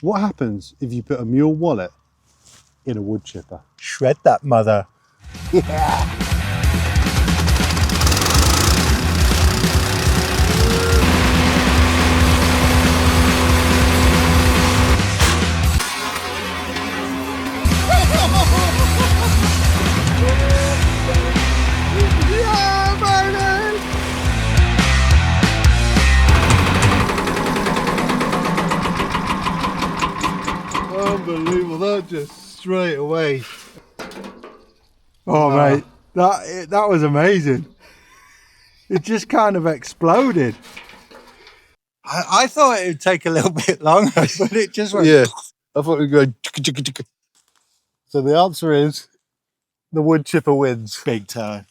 What happens if you put a mule wallet in a wood chipper? Shred that mother. Yeah. Unbelievable, that just straight away. Oh, mate, that was amazing. It just kind of exploded. I thought it would take a little bit longer, but it just went... Yeah, I thought we were going... So the answer is the wood chipper wins. Big time.